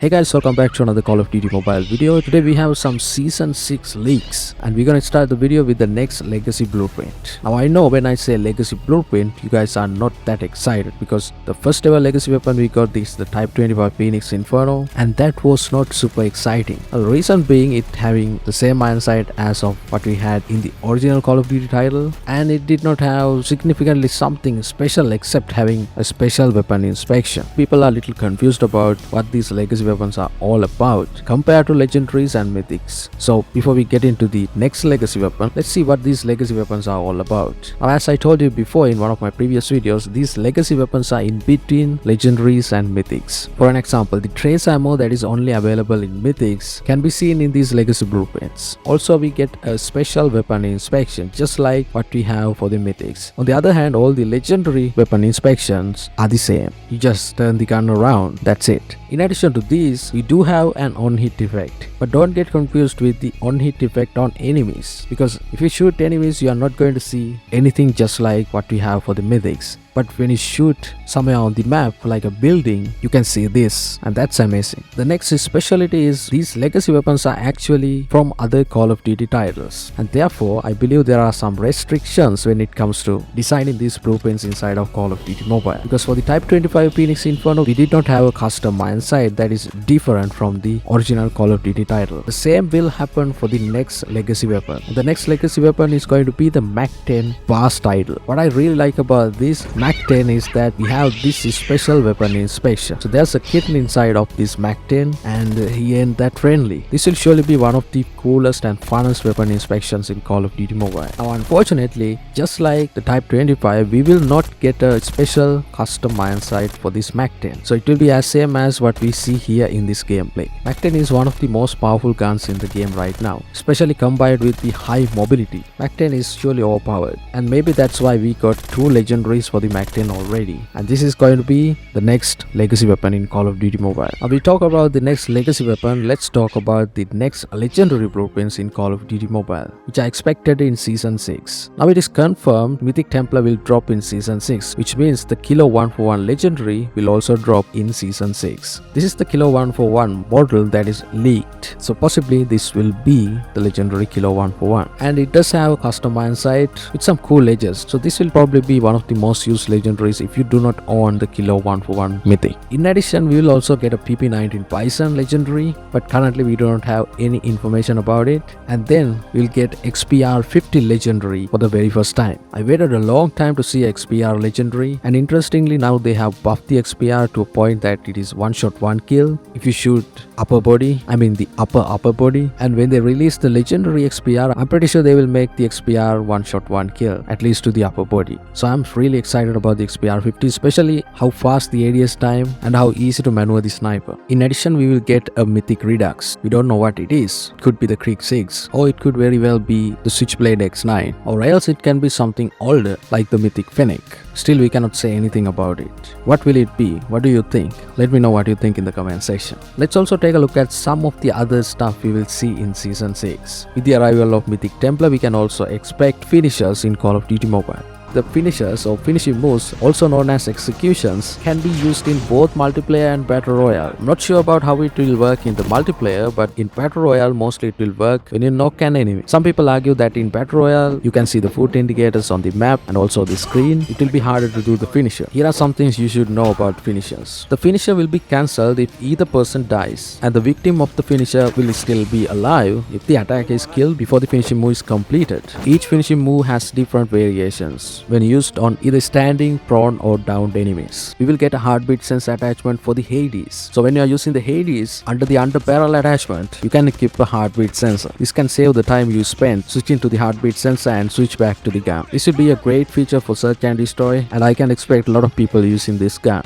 Hey guys, welcome back to another Call of Duty mobile video. Today we have some Season 6 leaks and we're gonna start the video with the next Legacy Blueprint. Now I know when I say Legacy Blueprint, you guys are not that excited because the first ever Legacy weapon we got is the Type 25 Phoenix Inferno and that was not super exciting. The reason being it having the same iron sight as of what we had in the original Call of Duty title, and it did not have significantly something special except having a special weapon inspection. People are a little confused about what these Legacy weapons are all about compared to legendaries and mythics. So before we get into the next Legacy weapon, let's see what these Legacy weapons are all about. Now as I told you before in one of my previous videos, these Legacy weapons are in between legendaries and mythics. For an example, the trace ammo that is only available in mythics can be seen in these Legacy blueprints. Also we get a special weapon inspection just like what we have for the mythics. On the other hand, all the legendary weapon inspections are the same. You just turn the gun around, that's it. In addition to these, we do have an on-hit effect, but don't get confused with the on-hit effect on enemies, because if you shoot enemies you are not going to see anything just like what we have for the mythics. But when you shoot somewhere on the map like a building, you can see this, and that's amazing. The next specialty is these Legacy weapons are actually from other Call of Duty titles, and therefore I believe there are some restrictions when it comes to designing these blueprints inside of Call of Duty Mobile. Because for the Type 25 Phoenix Inferno, we did not have a custom mine sight that is different from the original Call of Duty title. The same will happen for the next Legacy weapon. The next Legacy weapon is going to be the MAC-10 Bast title. What I really like about this MAC-10 is that we have this special weapon inspection. So there's a kitten inside of this MAC-10 and he ain't that friendly. This will surely be one of the coolest and funnest weapon inspections in Call of Duty Mobile. Now unfortunately, just like the Type 25, we will not get a special custom iron sight for this MAC-10. So it will be as same as what we see here in this gameplay. MAC-10 is one of the most powerful guns in the game right now, especially combined with the high mobility. MAC-10 is surely overpowered, and maybe that's why we got two legendaries for the MAC-10 already, and this is going to be the next Legacy weapon in Call of Duty Mobile. Now we talk about the next Legacy weapon, let's talk about the next legendary blueprints in Call of Duty Mobile, which are expected in Season 6. Now it is confirmed Mythic Templar will drop in Season 6, which means the Kilo 141 legendary will also drop in Season 6. This is the Kilo 141 model that is leaked, so possibly this will be the legendary Kilo 141, and it does have a custom iron sight with some cool edges, so this will probably be one of the most used legendaries if you do not own the Kilo 141 mythic. In addition, we will also get a PP19 Bison legendary, but currently we do not have any information about it, and then we'll get XPR 50 legendary for the very first time. I waited a long time to see XPR legendary, and interestingly now they have buffed the XPR to a point that it is one shot one kill if you shoot upper body, the upper body, and when they release the legendary XPR, I'm pretty sure they will make the XPR one shot one kill, at least to the upper body. So I'm really excited about the XPR 50, especially how fast the ADS time and how easy to maneuver the sniper. In addition, we will get a Mythic Redux. We don't know what it is. It could be the Krig 6, or it could very well be the Switchblade X9, or else it can be something older like the Mythic Fennec. Still, we cannot say anything about it. What will it be? What do you think? Let me know what you think in the comment section. Let's also take a look at some of the other stuff we will see in Season 6. With the arrival of Mythic Templar, we can also expect finishers in Call of Duty Mobile. The finishers or finishing moves, also known as executions, can be used in both multiplayer and Battle Royale. I'm not sure about how it will work in the multiplayer, but in Battle Royale mostly it will work when you knock an enemy. Some people argue that in Battle Royale you can see the foot indicators on the map and also the screen. It will be harder to do the finisher. Here are some things you should know about finishers. The finisher will be cancelled if either person dies, and the victim of the finisher will still be alive if the attacker is killed before the finishing move is completed. Each finishing move has different variations when used on either standing, prone or downed enemies. We will get a heartbeat sense attachment for the Hades. So when you are using the Hades, under the under barrel attachment, you can equip a heartbeat sensor. This can save the time you spend switching to the heartbeat sensor and switch back to the gun. This will be a great feature for search and destroy, and I can expect a lot of people using this gun.